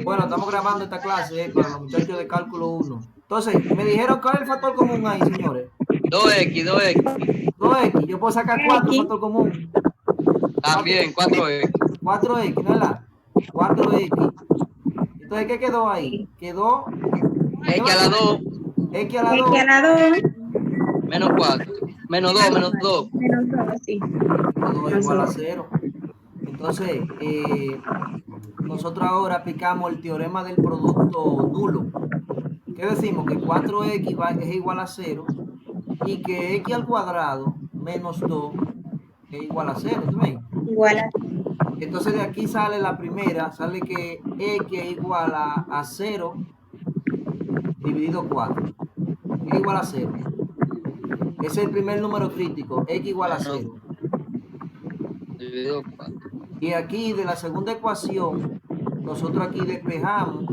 Bueno, estamos grabando esta clase para los muchachos de cálculo 1. Entonces, me dijeron cuál es el factor común ahí, señores. 2x, 2x. 2x. Yo puedo sacar 4, X. factor común. También 4x. 4x, ¿no es la? 4x. Entonces, ¿qué quedó ahí? Quedó, ¿qué X va? a la 2, X a la X 2. a la 2. menos 4. Menos 2, menos 2. Menos 2, sí. Menos 2 es igual a 0. Entonces, nosotros ahora aplicamos el teorema del producto nulo. ¿Qué decimos? Que 4x es igual a 0 y que x al cuadrado menos 2 es igual a 0. ¿Tú ves? Igual a Entonces de aquí sale la primera, sale que x es igual a 0 dividido 4. Es igual a 0. Ese es el primer número crítico, x igual a Menos 0. dividido 4. Y aquí de la segunda ecuación, nosotros aquí despejamos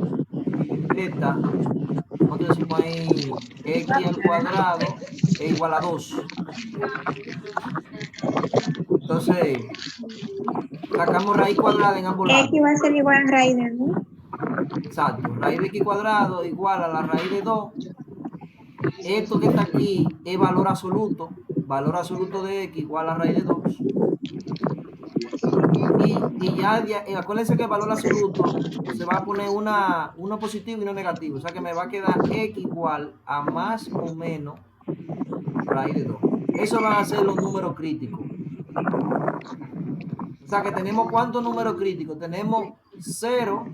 esta. Nosotros decimos ahí x al cuadrado es igual a 2. Entonces, sacamos raíz cuadrada en ambos lados. X va a ser igual a raíz de 2. Exacto. Raíz de x cuadrado igual a la raíz de 2. Esto que está aquí es valor absoluto. Valor absoluto de x igual a raíz de 2. Y ya, acuérdense que el valor absoluto se va a poner uno positivo y uno negativo. O sea que me va a quedar x igual a más o menos raíz de 2. Eso van a ser los números críticos. O sea que tenemos ¿cuántos números críticos? Tenemos 0.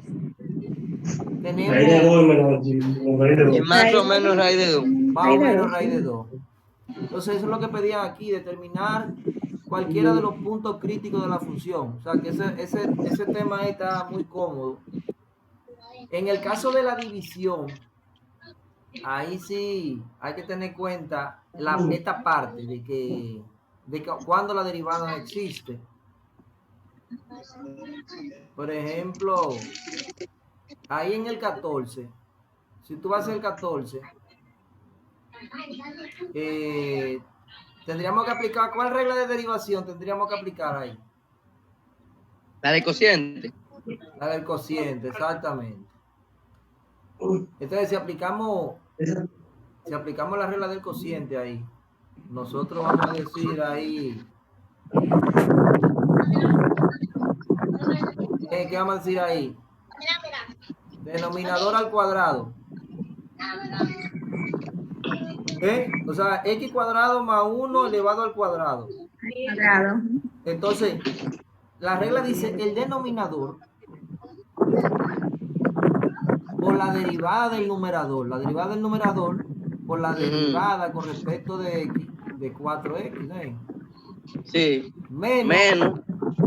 Tenemos Y más o menos raíz de 2. más o menos raíz de 2. Entonces eso es lo que pedían aquí, determinar cualquiera de los puntos críticos de la función. O sea que ese tema ahí está muy cómodo. En el caso de la división, ahí sí hay que tener en cuenta esta parte de que cuando la derivada no existe. Por ejemplo, ahí en el 14, si tú vas a hacer el 14, tendríamos que aplicar, ¿cuál regla de derivación tendríamos que aplicar ahí? La de cociente. La del cociente, exactamente. Entonces, si aplicamos la regla del cociente ahí, nosotros vamos a decir ahí, ¿qué vamos a decir ahí? Denominador al cuadrado. O sea, x cuadrado más 1 elevado al cuadrado. Entonces, la regla dice el denominador por la derivada del numerador. La derivada del numerador por la derivada con respecto de x, de 4x. ¿eh? Sí. Menos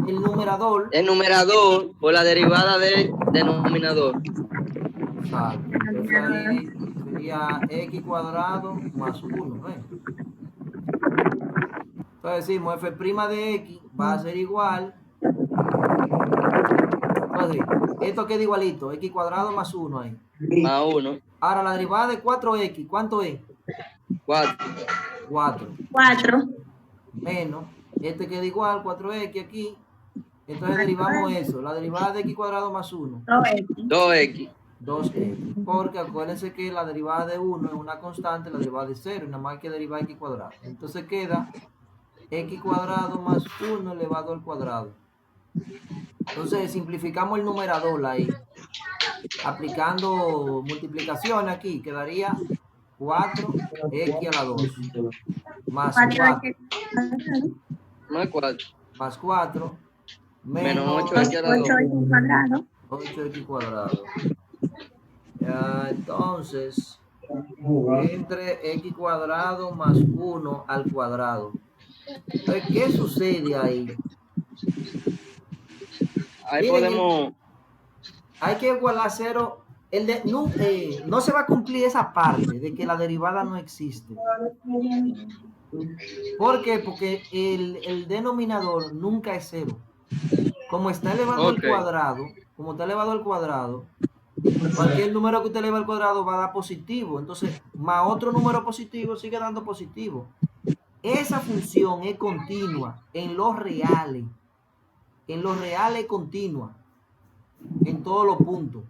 el numerador. El numerador por la derivada del denominador. Exacto. Entonces ahí sería x cuadrado más 1. ¿eh? Entonces decimos f' de x va a ser igual. Entonces, esto queda igualito, x cuadrado más 1 ahí. Más 1. Ahora la derivada de 4x, ¿cuánto es? 4. 4. Menos, este queda igual, 4x aquí. Entonces derivamos eso, la derivada de x cuadrado más 1. 2x. 2x. Porque acuérdense que la derivada de 1 es una constante, la derivada de 0, y nada más hay que derivar x cuadrado. Entonces queda x cuadrado más 1 elevado al cuadrado. Entonces simplificamos el numerador ahí. Aplicando multiplicación aquí, quedaría 4x a la 2. Más 4. Más 4. Más 4. Menos 8x a la 2. 8x cuadrado. Ya, entonces, entre x cuadrado más 1 al cuadrado. Entonces, ¿qué sucede ahí? Ahí podemos... Hay que igualar 0. No se va a cumplir esa parte de que la derivada no existe. ¿Por qué? Porque el denominador nunca es 0. Como está elevado al cuadrado, cualquier número que usted eleva al cuadrado va a dar positivo. Entonces, más otro número positivo sigue dando positivo. Esa función es continua en los reales. En los reales es continua. En todos los puntos.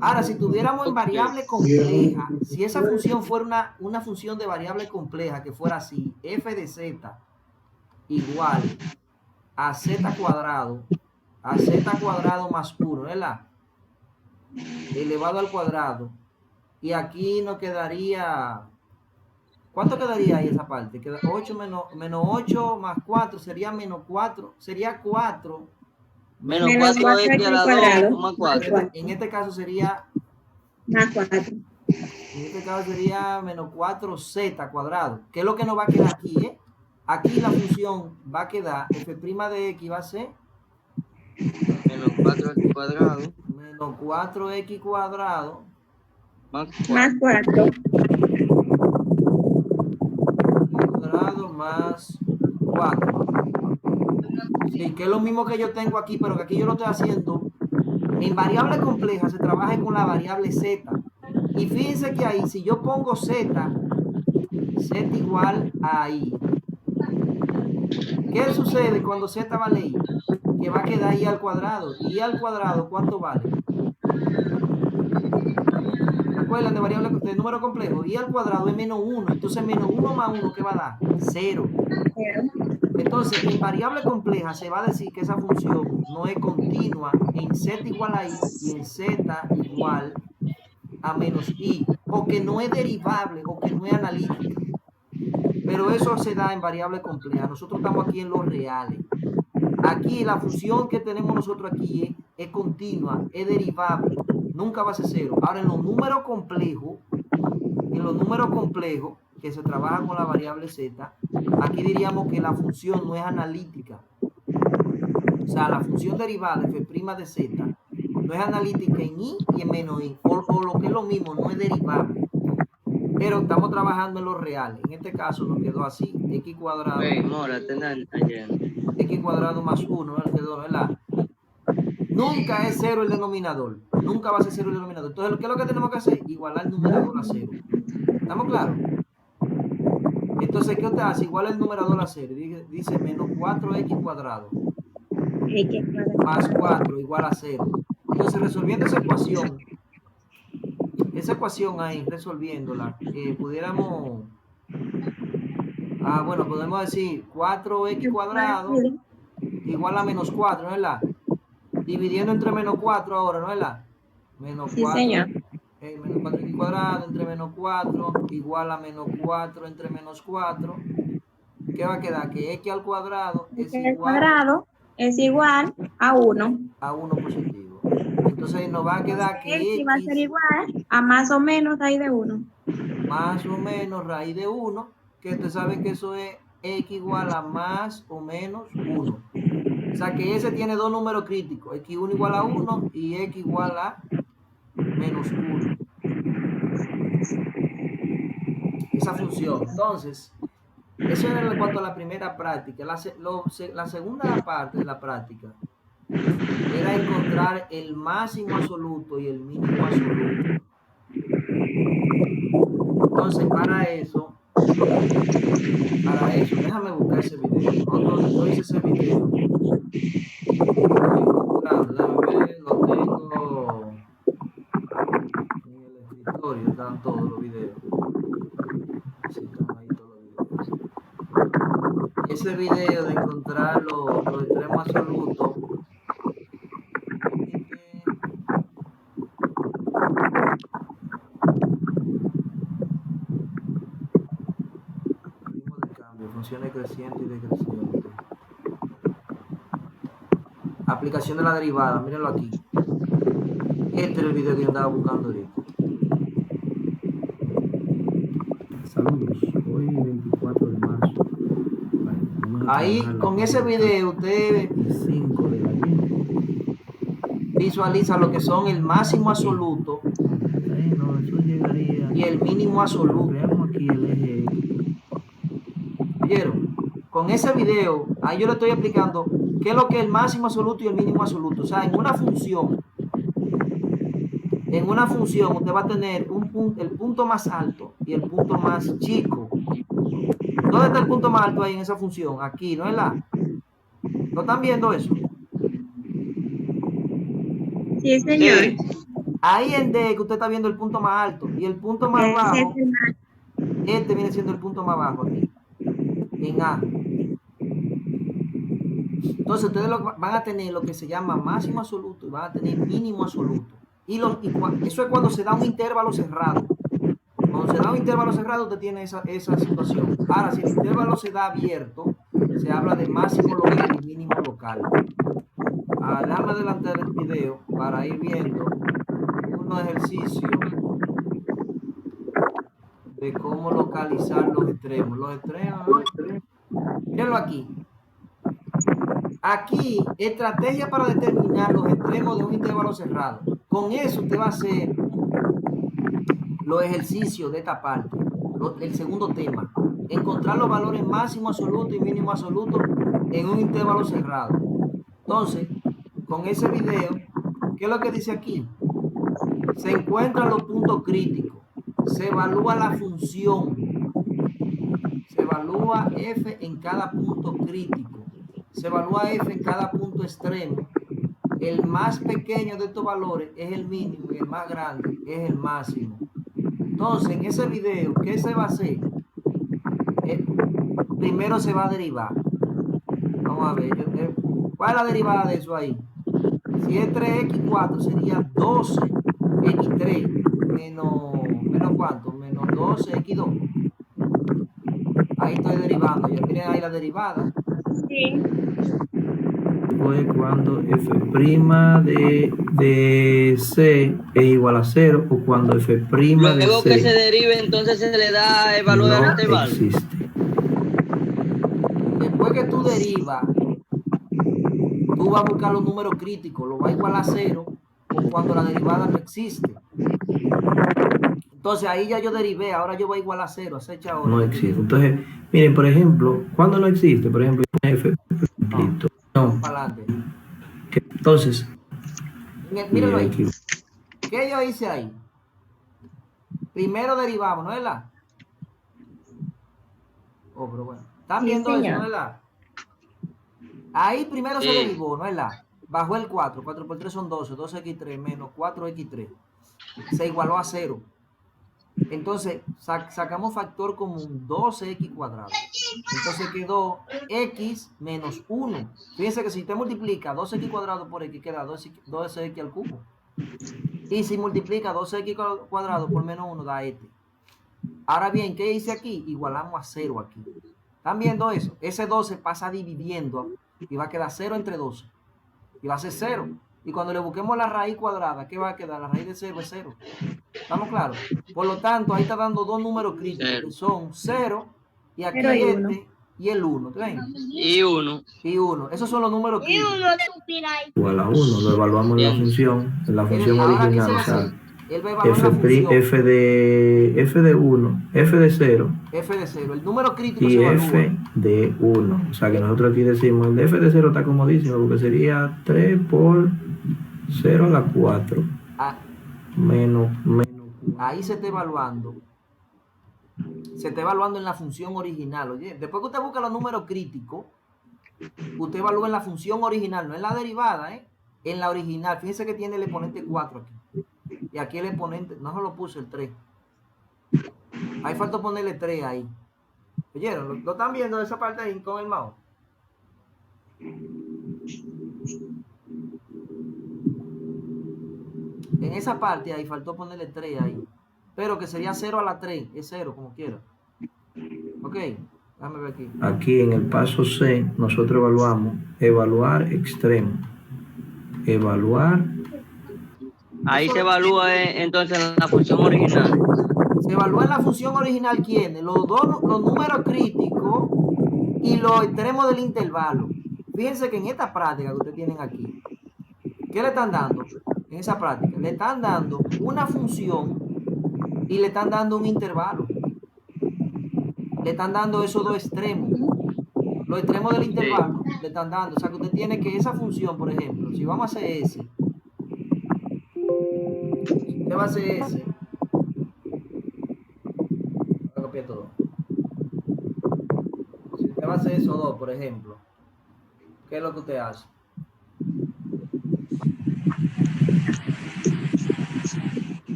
Ahora, si tuviéramos en variable compleja, si esa función fuera una función de variable compleja que fuera así, f de z igual a z cuadrado más 1, ¿verdad? Elevado al cuadrado. Y aquí nos quedaría... ¿Cuánto quedaría ahí esa parte? Queda 8 menos 8 más 4 sería menos 4. Sería 4. Menos Menos 4x a la 2 cuadrado. más 4. En este caso sería... Más 4. En este caso sería menos 4z cuadrado. ¿Qué es lo que nos va a quedar aquí, Aquí la función va a quedar f' de x va a ser Menos 4x cuadrado menos 4x cuadrado más Más 4. 4. cuadrado más 4. Sí, que es lo mismo que yo tengo aquí, pero que aquí yo lo estoy haciendo. En variable compleja se trabaja con la variable z. Y fíjense que ahí, si yo pongo z igual a i, ¿qué sucede cuando z vale i? Que va a quedar i al cuadrado. ¿Y i al cuadrado cuánto vale? ¿Se acuerdan de variable de número complejo? I al cuadrado es menos 1. Entonces menos 1 más 1, ¿qué va a dar? 0. Entonces, en variable compleja se va a decir que esa función no es continua en z igual a i y en z igual a menos i, o que no es derivable, o que no es analítica. Pero eso se da en variable compleja. Nosotros estamos aquí en los reales. Aquí la función que tenemos nosotros aquí es continua, es derivable, nunca va a ser 0. Ahora en los números complejos, que se trabaja con la variable z, aquí diríamos que la función no es analítica. O sea, la función derivada f' de z no es analítica en i y en menos i, o lo que es lo mismo, no es derivable. Pero estamos trabajando en los reales. En este caso nos quedó así, x cuadrado. Mora, ayer. X cuadrado más 1, ¿verdad? Nunca es 0 el denominador. Nunca va a ser 0 el denominador. Entonces, ¿qué es lo que tenemos que hacer? Igualar el numerador a 0. ¿Estamos claros? Entonces, ¿qué usted hace? Igual el numerador a 0. Dice menos 4x cuadrado más 4 igual a 0. Entonces, resolviendo esa ecuación ahí, resolviéndola, pudiéramos... bueno, podemos decir 4x cuadrado igual a menos 4, ¿verdad? Dividiendo entre menos 4 ahora, ¿no es verdad? Menos 4. Sí, señor. Menos 4x cuadrado entre menos 4 igual a menos 4 entre menos 4. ¿Qué va a quedar? Que x al cuadrado es igual a 1. A 1 positivo. Entonces nos va a quedar que x va a ser igual a más o menos raíz de 1. Más o menos raíz de 1, que ustedes saben que eso es x igual a más o menos 1. O sea que ese tiene dos números críticos, x1 igual a 1 y x igual a menos 1. Esa función. Entonces, eso era en cuanto a la primera práctica. La segunda parte de la práctica era encontrar el máximo absoluto y el mínimo absoluto. Entonces, para eso, déjame buscar ese video. No hice ese video. Lo tengo en el escritorio, están todos los videos. Sí, están ahí todos los videos. Ese video de encontrar los extremos absolutos. Funciones crecientes y decrecientes. Aplicación de la derivada, mírenlo aquí. Este era el video que yo andaba buscando ahorita. Saludos, hoy 24 de marzo. Ahí con ese video usted visualiza lo que son el máximo absoluto y el mínimo absoluto. Veamos aquí el eje. ¿Vieron? Con ese video, ahí yo le estoy explicando qué es lo que es el máximo absoluto y el mínimo absoluto. O sea, en una función usted va a tener el punto más alto y el punto más chico. ¿Dónde está el punto más alto ahí en esa función? Aquí, ¿no es la? ¿Lo están viendo eso? Sí, señor. Ahí en D que usted está viendo el punto más alto y el punto más bajo, este viene siendo el punto más bajo aquí, en A. Entonces ustedes van a tener lo que se llama máximo absoluto y van a tener mínimo absoluto. Eso es cuando se da un intervalo cerrado. Cuando se da un intervalo cerrado, usted tiene esa situación. Ahora, si el intervalo se da abierto, se habla de máximo local y mínimo local. Déjame adelantar el video para ir viendo unos ejercicios de cómo localizar los extremos. Los extremos, mírenlo aquí. Aquí, estrategia para determinar los extremos de un intervalo cerrado. Con eso usted va a hacer los ejercicios de esta parte, el segundo tema. Encontrar los valores máximo absoluto y mínimo absoluto en un intervalo cerrado. Entonces, con ese video, ¿qué es lo que dice aquí? Se encuentran los puntos críticos. Se evalúa la función. Se evalúa f en cada punto crítico. Se evalúa f en cada punto extremo. El más pequeño de estos valores es el mínimo y el más grande es el máximo. Entonces, en ese video, ¿qué se va a hacer? Primero se va a derivar. Vamos a ver. ¿Cuál es la derivada de eso ahí? Si es 3x4 sería 12x3 menos ¿cuánto? Menos 12x2. Ahí estoy derivando. Ya miren ahí la derivada. Sí. Pues cuando f' de c es igual a 0 o cuando f' de Luego c que se derive, entonces se le da evaluar no el intervalo. existe. Después que tú derivas, tú vas a buscar los números críticos, lo vas a igualar a 0 o cuando la derivada no existe. Entonces ahí ya yo derivé, ahora yo voy a igualar a 0, acecha ahora. No existe. Entonces, miren, por ejemplo, cuando no existe, por ejemplo, f no. Para adelante. Entonces, mírenlo ahí. ¿Qué yo hice ahí? Primero derivamos, ¿no es la? Oh, pero bueno. ¿Están viendo eso, no es la? Ahí primero se derivó, ¿no es la? Bajó el 4. 4 por 3 son 12. 12x3 menos 4x3. Se igualó a 0. Entonces, sacamos factor común 12x cuadrado. Entonces quedó x menos 1. Fíjense que si usted multiplica 12x cuadrado por x, queda 12x al cubo. Y si multiplica 12x cuadrado por menos 1, da este. Ahora bien, ¿qué hice aquí? Igualamos a 0 aquí. ¿Están viendo eso? Ese 12 pasa dividiendo y va a quedar 0 entre 12. Y va a ser 0. Y cuando le busquemos la raíz cuadrada, ¿qué va a quedar? La raíz de 0 es 0. ¿Estamos claros? Por lo tanto, ahí está dando dos números críticos, que son 0 y aquí este y el 1. ¿Ven? Y 1. Y 1. Esos son los números críticos. Igual a 1, lo evaluamos en la función original. O sea, f de 1, f de 0. F de 0. El número crítico y se f de 1. O sea que nosotros aquí decimos, el f de 0 está comodísimo porque sería 3 por 0 a la 4. Menos. Ahí se está evaluando. Se está evaluando en la función original. Oye, después que usted busca los números críticos, usted evalúa en la función original, no en la derivada, en la original. Fíjense que tiene el exponente 4 aquí. Y aquí el exponente, no se lo puse el 3. Ahí falta ponerle 3 ahí. ¿Oyeron? ¿Lo están viendo esa parte ahí con el mouse? En esa parte ahí faltó ponerle 3 ahí. Pero que sería 0 a la 3. Es 0, como quiera. Ok. Déjame ver aquí. Aquí en el paso C, nosotros evaluar extremo. Evaluar. Ahí se evalúa entonces la función original. Se evalúa en la función original ¿quiénes? Los números críticos y los extremos del intervalo. Fíjense que en esta práctica que ustedes tienen aquí, ¿qué le están dando? En esa práctica, le están dando una función y le están dando un intervalo. Le están dando esos dos extremos. Los extremos del intervalo le están dando. O sea que usted tiene que esa función, por ejemplo, si vamos a hacer ese, usted va a hacer ese. Voy a copiar todo. Si usted va a hacer esos dos, por ejemplo, ¿qué es lo que usted hace?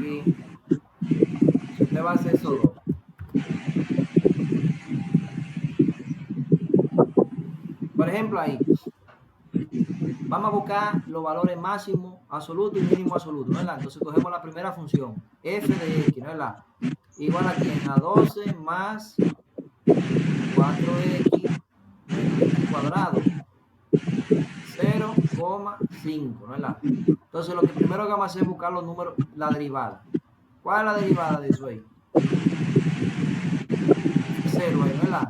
si usted va a hacer eso dos. Por ejemplo, ahí, vamos a buscar los valores máximo absoluto y mínimo absoluto, ¿no es verdad? Entonces cogemos la primera función, f de x, ¿no es verdad? Igual aquí a 12 más 4x cuadrado, 0,5, ¿no es verdad? Entonces lo que primero que vamos a hacer es buscar los números, la derivada. ¿Cuál es la derivada de eso ahí? 0 ahí, ¿no es verdad?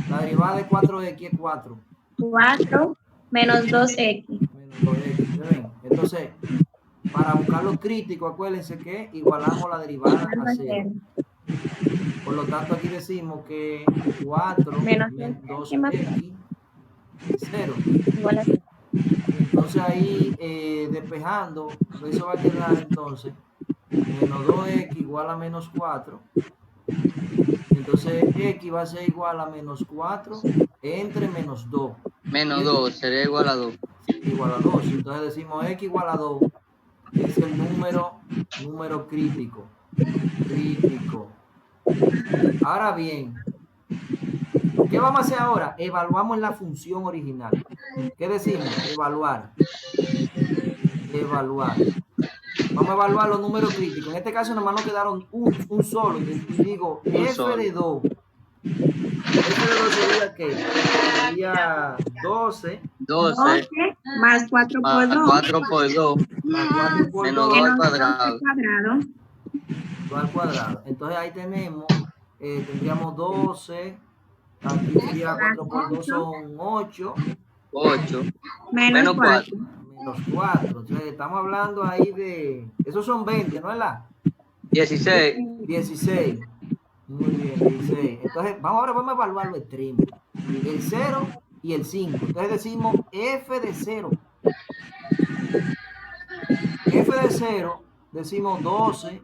La derivada de 4x es 4. 4 menos 2x. Menos 2x, ¿ven? Entonces, para buscar lo crítico, acuérdense que igualamos la derivada Igual a a 0. 0. Por lo tanto, aquí decimos que 4 Menos menos 2x 2x, 0. igual a 0. Entonces ahí, despejando, eso va a quedar entonces menos 2x igual a menos 4. Entonces x va a ser igual a menos 4 entre menos 2. Menos 2 sería igual a 2. Igual a 2. Entonces decimos x igual a 2 es el número crítico. Ahora bien, ¿qué vamos a hacer ahora? Evaluamos la función original. ¿Qué decimos? Evaluar. Vamos a evaluar los números críticos. En este caso nomás nos quedaron un solo. Y digo, f de 2. F de 2 sería ¿qué? Sería 12. 12 más 4 por 2. 4 por 2 Más 4 por menos 2. 2 al Menos 2 cuadrado. al cuadrado. 2 al cuadrado. Entonces ahí tenemos, tendríamos 12. Aquí sería 4 por 2 son 8. 8 Menos 4. Menos 4. Entonces estamos hablando ahí de... Esos son 20, ¿no es la? 16. 16. Muy bien, 16. Entonces ahora vamos a evaluar lo extremo. El 0 y el 5. Entonces decimos f de 0. F de 0 decimos 12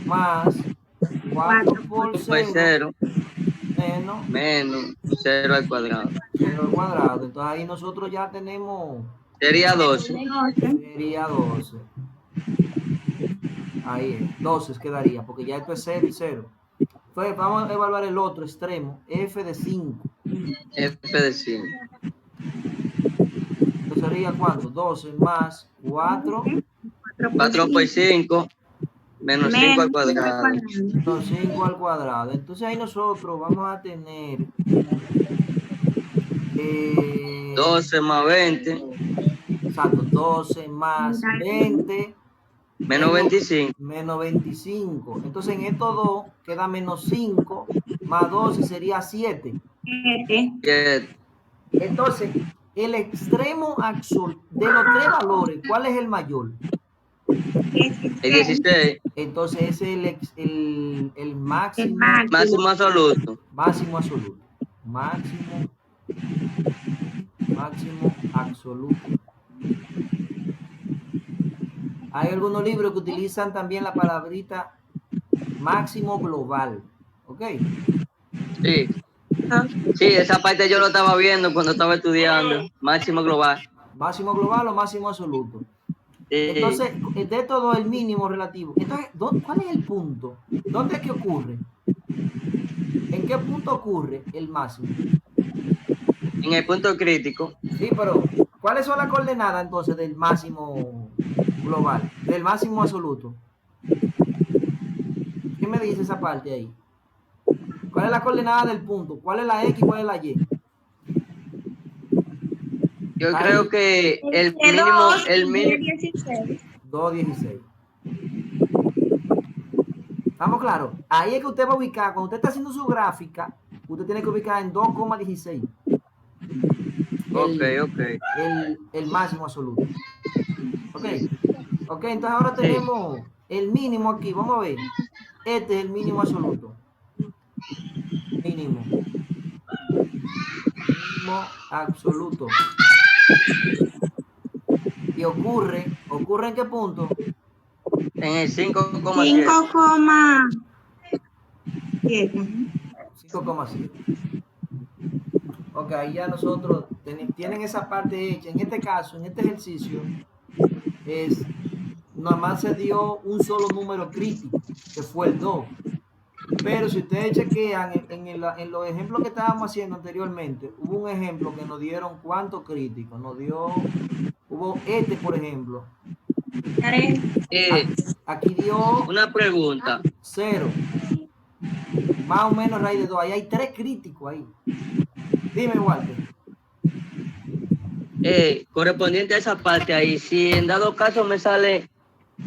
más 4 por 0 menos 0 al cuadrado. 0 al cuadrado. Entonces ahí nosotros ya tenemos... Sería 12. Sería 12. Ahí es. 12 quedaría, porque ya esto es 0 y 0. Entonces vamos a evaluar el otro extremo, f de 5. F de 5. Entonces sería ¿cuánto? 12 más 4. 4 por 5 menos 5 al cuadrado. Menos 5 al cuadrado. Entonces ahí nosotros vamos a tener 12 más 20 exacto, 12 más 20 menos 25. Menos 25. Entonces en estos dos queda menos 5 más 12 sería 7. 7. Entonces, el extremo absoluto de los tres valores, ¿cuál es el mayor? El 16. Entonces ese es el máximo. Máximo absoluto. Máximo absoluto. Máximo absoluto. Hay algunos libros que utilizan también la palabrita máximo global. ¿Ok? Sí. Sí, esa parte yo lo estaba viendo cuando estaba estudiando. Máximo global. Máximo global o máximo absoluto. Sí. Entonces, de todo el mínimo relativo. Entonces, ¿cuál es el punto? ¿Dónde es que ocurre? ¿En qué punto ocurre el máximo? En el punto crítico. Sí, pero ¿cuáles son las coordenadas entonces del máximo global? Del máximo absoluto. ¿Qué me dice esa parte ahí? ¿Cuál es la coordenada del punto? ¿Cuál es la X y cuál es la Y? Yo Ahí. creo que el mínimo 16. 2,16. ¿Estamos claros? Ahí es que usted va a ubicar, cuando usted está haciendo su gráfica, usted tiene que ubicar en 2,16. El máximo absoluto. Ok, entonces ahora tenemos el mínimo aquí. Vamos a ver. Este es el mínimo absoluto. Mínimo absoluto. Y ocurre ¿en qué punto? En el 5,7. 5,7. Ok, ya nosotros tienen esa parte hecha. En este caso, en este ejercicio, es nada más se dio un solo número crítico, que fue el 2. Pero si ustedes chequean en los ejemplos que estábamos haciendo anteriormente, hubo un ejemplo que nos dieron cuántos críticos. Hubo este, por ejemplo. Aquí dio una pregunta. 0. Más o menos raíz de 2. Ahí hay 3 críticos ahí. Dime, Walter. Correspondiente a esa parte ahí, si en dado caso me sale,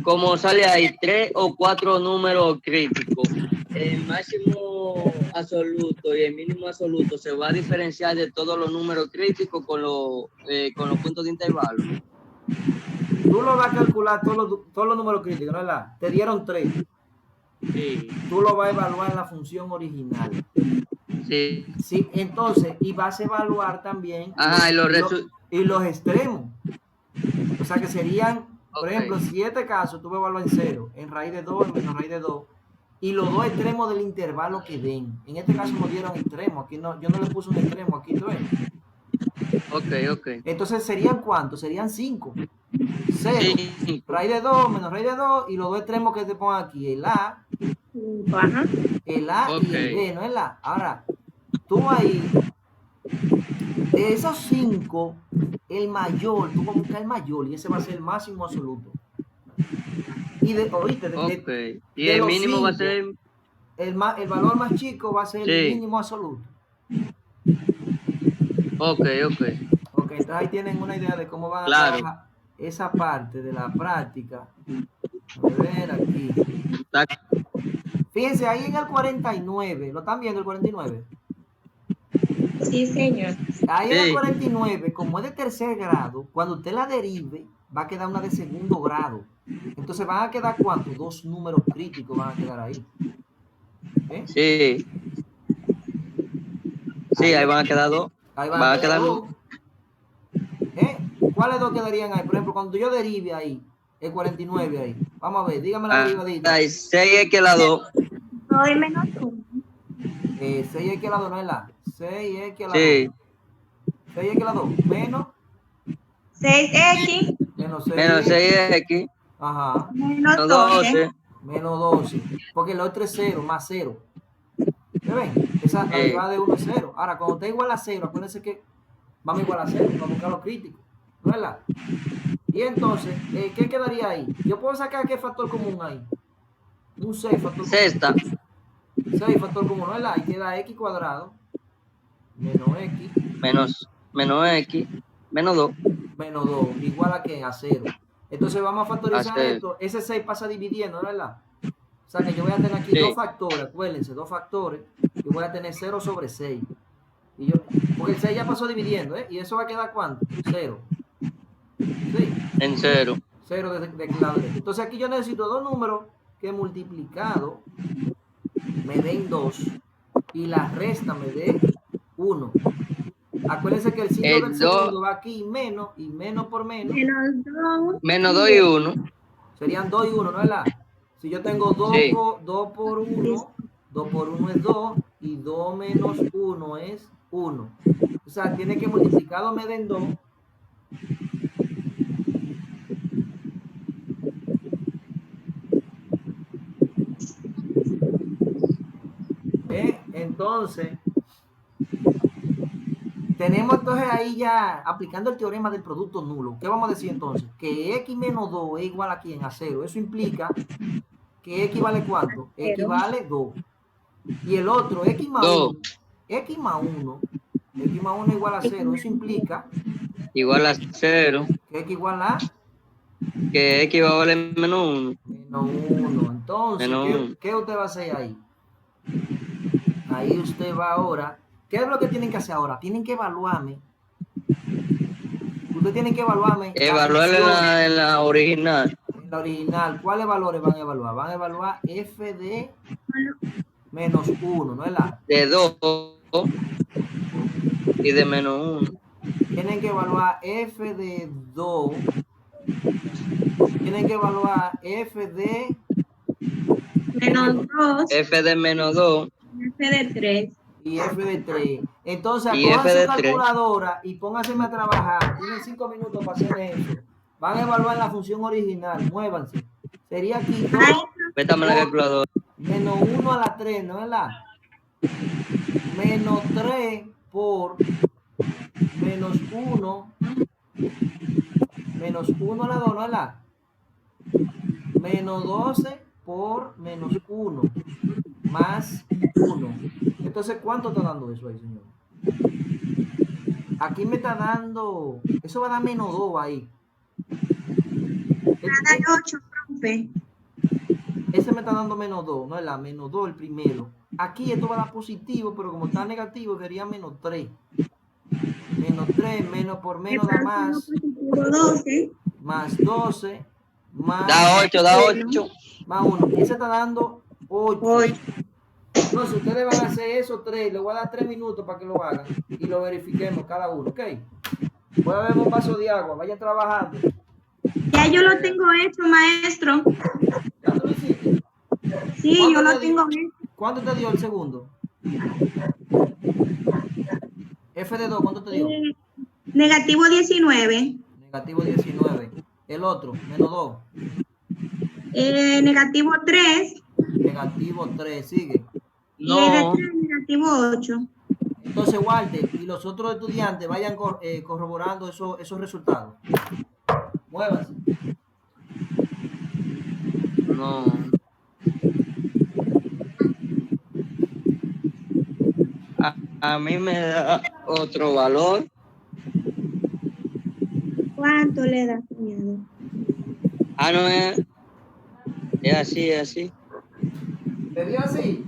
como sale ahí, 3 o 4 números críticos, el máximo absoluto y el mínimo absoluto se va a diferenciar de todos los números críticos con los puntos de intervalo. Tú lo vas a calcular todos los números críticos, ¿no es verdad? Te dieron 3. Sí. Tú lo vas a evaluar en la función original. Sí. Sí, entonces, y vas a evaluar también los extremos. O sea que serían, por ejemplo, si este caso tú vas a evaluar en 0, en raíz de 2, en menos raíz de 2, y los dos extremos del intervalo que den. En este caso nos dieron extremos. Aquí no, yo no le puse un extremo aquí, ¿tú ves? Ok. Entonces, ¿serían cuántos? Serían 5. 0, sí. Raíz de 2, menos raíz de 2, y los dos extremos que te pongan aquí, el A, el A y el B, ¿no es la? Ahora, tú ahí, de esos 5, el mayor, tú vas a buscar el mayor, y ese va a ser el máximo absoluto. Y y el mínimo 5, va a ser el valor más chico va a ser el mínimo absoluto. Ok, entonces ahí tienen una idea de cómo van a trabajar esa parte de la práctica. A ver aquí. Fíjense, ahí en el 49, ¿lo están viendo el 49? Sí, señor. Ahí en el 49, como es de tercer grado, cuando usted la derive, va a quedar una de segundo grado. Entonces van a quedar ¿cuántos? 2 números críticos van a quedar ahí. Sí. Sí, ahí van a quedar 2. Ahí van a quedar 2. ¿Cuáles 2 quedarían ahí? Por ejemplo, cuando yo derive ahí, el 49 ahí. Vamos a ver, dígame la derivadita. 6x a la 2. 2 y menos 1. 6x a la 2, ¿no es la? 6x a la 2. Sí. 6x a la 2. Menos 6x. Menos 6x. Ajá. Menos 12. Menos 12. Porque el otro es 0, más 0. ¿Me ven? Esa la derivada de 1 es 0. Ahora, cuando está igual a 0, acuérdense que vamos igual a 0, vamos a buscar los críticos. ¿No es verdad? Y entonces, ¿qué quedaría ahí? Yo puedo sacar qué factor común ahí. Un 6 factor común. Sexta. 6 factor común, ¿no es verdad? Y queda x cuadrado menos x. Menos x. Menos 2. Menos 2. Igual a qué? A 0. Entonces vamos a factorizar esto. Ese 6 pasa dividiendo, ¿no es verdad? O sea que yo voy a tener aquí 2 factores, acuérdense, 2 factores. Y voy a tener 0 sobre 6. Porque el 6 ya pasó dividiendo, ¿eh? Y eso va a quedar ¿cuánto? 0. ¿Sí? En 0. 0 de lado derecho. Entonces aquí yo necesito 2 números que multiplicado me den 2 y la resta me dé 1. Acuérdense que el signo del segundo va aquí y menos por menos. Menos 2 y 1. Serían 2 y 1, ¿no es la? Si yo tengo 2 por 1, 2 por 1 es 2 y 2 menos 1 es 1. O sea, tiene que multiplicado me den 2. Entonces, tenemos entonces ahí ya aplicando el teorema del producto nulo. ¿Qué vamos a decir entonces? Que x menos 2 es igual a quién? A 0. Eso implica que x vale ¿cuánto? X vale 2. Y el otro, x más 1. X más 1 es igual a 0. Eso implica igual a 0. Que x igual a que x va a valer menos 1. Menos 1. Entonces, ¿qué usted va a hacer ahí? Ahí usted va ahora. ¿Qué es lo que tienen que hacer ahora? Tienen que evaluarme. Ustedes tienen que evaluarme. Evaluarle en la original. En la original. ¿Cuáles valores van a evaluar? Van a evaluar f de menos 1, ¿no es la? De 2 y de menos 1. Tienen que evaluar f de 2. Tienen que evaluar f de menos 2. F de menos 2. F de 3. Y f de 3. Entonces, cojan su calculadora y pónganse a trabajar. Tienen 5 minutos para hacer eso. Van a evaluar la función original. Muévanse. Sería aquí 2 Métame la calculadora. menos 1 a la 3, ¿no es verdad? Menos 3 por menos 1 a la 2, ¿no es verdad? Menos 12 por menos 1 más 1. Entonces, ¿cuánto está dando eso ahí, señor? Aquí me está dando, eso va a dar menos 2 ahí. Cada 8, profe. Ese me está dando menos 2, ¿no es la? Menos 2 el primero. Aquí esto va a dar positivo, pero como está negativo, sería menos 3. Menos 3, menos por menos da más. 12. Más 12, más... Da 8, da 8. Más 1. Ese está dando 8. 8. Entonces, ustedes van a hacer esos 3. Les voy a dar 3 minutos para que lo hagan y lo verifiquemos cada uno, ¿ok? Voy a beber un vaso de agua. Vayan trabajando. Ya yo lo tengo hecho, maestro. ¿Ya tú lo hiciste? Sí, yo lo tengo hecho. ¿Cuánto te dio el segundo? F de 2, ¿cuánto te dio? Negativo 19. Negativo 19. El otro, menos 2. Negativo 3. Negativo 3, sigue. Y el de No. 3, negativo 8. Entonces, Walter y los otros estudiantes vayan corroborando esos resultados. Muévanse. No. A mí me da otro valor. ¿Cuánto le da, cuñado? Ah, no es así, es así. ¿Te dio así?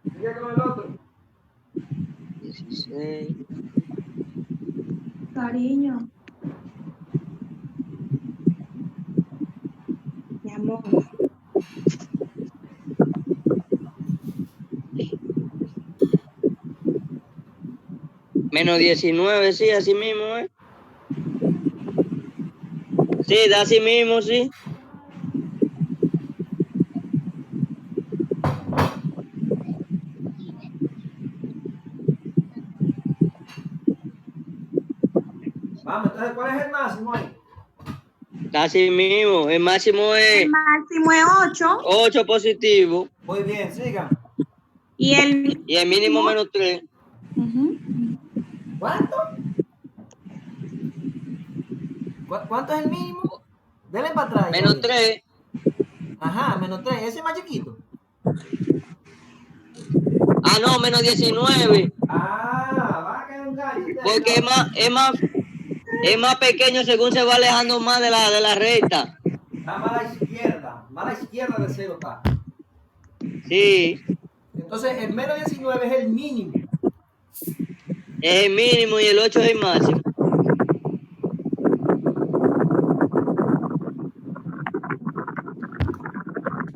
Sigue con el otro. 16. Cariño. Mi amor. Menos 19, sí, así mismo, ¿eh? Sí, da así mismo, sí. Vamos, entonces, ¿cuál es el máximo ahí? Da así mismo. El máximo es El máximo es 8. 8 positivo Muy bien, sigan. Y el y el mínimo menos 3. ¿Cuánto? ¿Cuánto es el mínimo? Denle para atrás. Menos 3. Ajá, menos 3. Ese es más chiquito. Ah, no, menos 19. Ah, va a caer un gallo. Porque es más pequeño según se va alejando más de la recta. Está mala izquierda de 0 está. Sí, Entonces, el menos 19 es el mínimo. es el mínimo y el 8 es el máximo.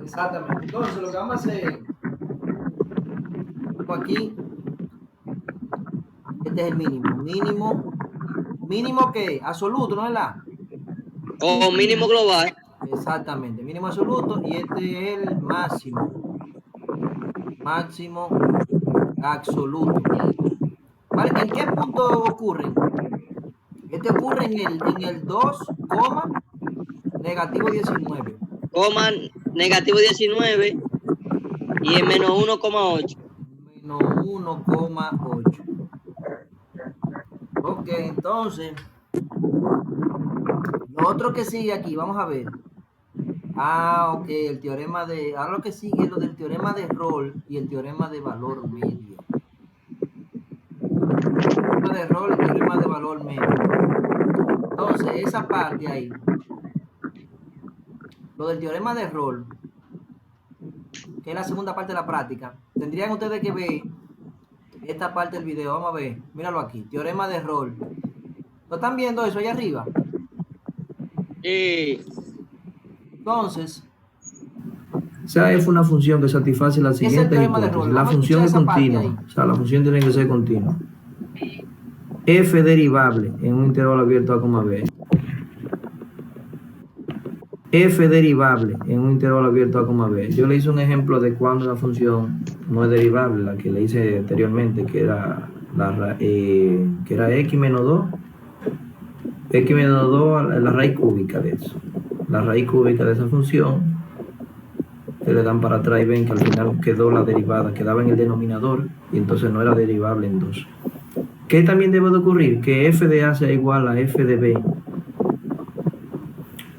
Exactamente. Entonces, lo que vamos a hacer aquí, este es el mínimo. Mínimo que absoluto, ¿no es verdad? O mínimo global. Exactamente, mínimo absoluto. Y este es el máximo. Máximo absoluto. ¿Vale? ¿En qué punto ocurre? Este ocurre en el 2, negativo 19. Coma negativo 19 y el menos 1,8. Menos 1,8. Ok, entonces, lo otro que sigue aquí, vamos a ver. Ah, ok, el teorema de... Ahora lo que sigue es lo del teorema de Rolle y el teorema de valor medio. El teorema de Rolle y el teorema de valor medio. Entonces, esa parte ahí, lo del teorema de Rolle, que es la segunda parte de la práctica, tendrían ustedes que ver esta parte del video. Vamos a ver, míralo aquí, teorema de Rolle. ¿Lo están viendo eso allá arriba? Sí. Entonces, esa es una función que satisface la siguiente hipótesis. La función es continua, o sea, la función tiene que ser continua. F derivable en un intervalo abierto A, B. F derivable en un intervalo abierto A, B. Yo le hice un ejemplo de cuando la función no es derivable, la que le hice anteriormente, que era X menos 2 x menos 2 a la raíz cúbica de eso. La raíz cúbica de esa función, se le dan para atrás y ven que al final quedó la derivada, quedaba en el denominador y entonces no era derivable en 2. ¿Qué también debe de ocurrir? Que f de a sea igual a f de b.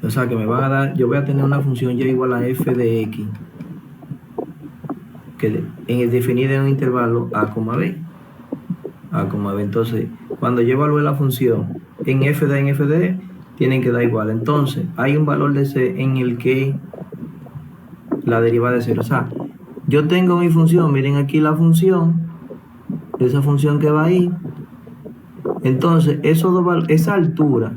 O sea que me van a dar, yo voy a tener una función y igual a f de x, que es definida en un intervalo a, b. A, b. Entonces, cuando yo evalúe la función en f de tienen que dar igual. Entonces, hay un valor de c en el que la derivada es 0. O sea, yo tengo mi función, miren aquí la función, esa función que va ahí. Entonces, esa altura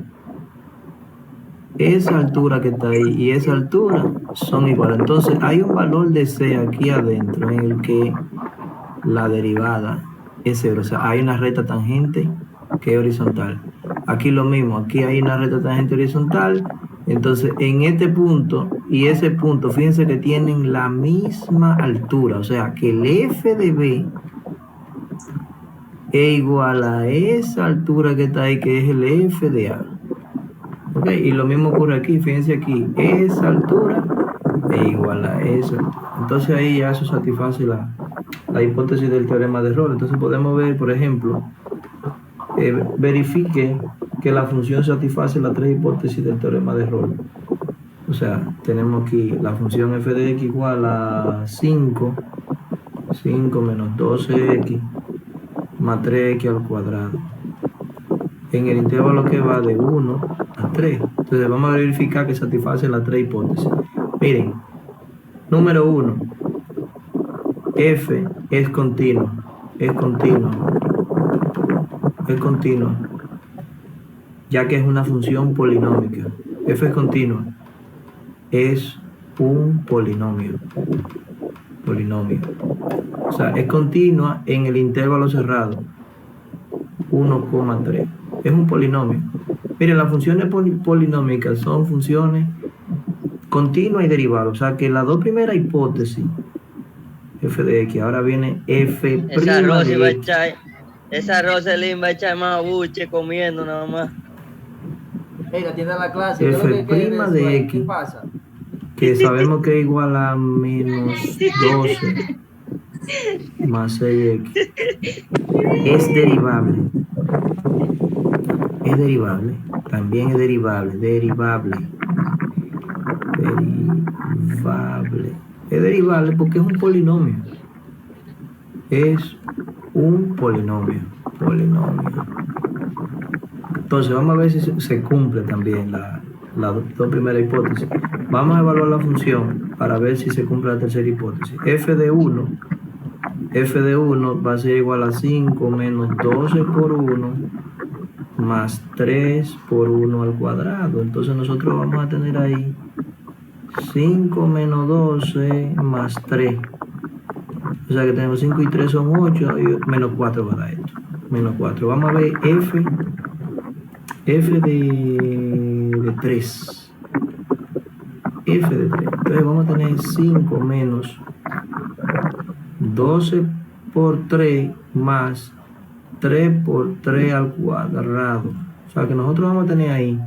que está ahí y esa altura son iguales. Entonces, hay un valor de c aquí adentro en el que la derivada es 0. O sea, hay una recta tangente que es horizontal. Aquí lo mismo, aquí hay una recta tangente horizontal. Entonces, en este punto y ese punto, fíjense que tienen la misma altura. O sea, que el f de b es igual a esa altura que está ahí, que es el f de a. ¿Ok? Y lo mismo ocurre aquí. Fíjense aquí, esa altura es igual a esa altura. Entonces, ahí ya eso satisface la hipótesis del teorema de Rolle. Entonces, podemos ver, por ejemplo, verifique que la función satisface las tres hipótesis del teorema de Rolle. O sea, tenemos aquí la función f de x igual a 5 menos 12x más 3x al cuadrado en el intervalo que va de 1 a 3. Entonces vamos a verificar que satisface las tres hipótesis. Miren, número 1, f es continuo, ya que es una función polinómica. F es continua, es un polinomio. O sea, es continua en el intervalo cerrado 1,3. Es un polinomio. Miren, las funciones polinómicas son funciones continuas y derivadas. O sea que las dos primeras hipótesis, f de x, ahora viene f' de x. Esa Roselyn va a echar más buche comiendo nada más. Mira, tiene la clase. F' de x. ¿Qué pasa? Que sabemos que es igual a menos 12 más 6x. Es derivable. También es derivable. Es derivable porque es un polinomio. Es un polinomio. Entonces vamos a ver si se cumple también la dos primeras hipótesis. Vamos a evaluar la función para ver si se cumple la tercera hipótesis. f de 1 va a ser igual a 5 menos 12 por 1 más 3 por 1 al cuadrado. Entonces nosotros vamos a tener ahí 5 menos 12 más 3. O sea que tenemos 5 y 3 son 8 y menos 4 va a dar esto. Menos 4. Vamos a ver f de 3. F de 3. Entonces vamos a tener 5 menos 12 por 3 más 3 por 3 al cuadrado. O sea que nosotros vamos a tener ahí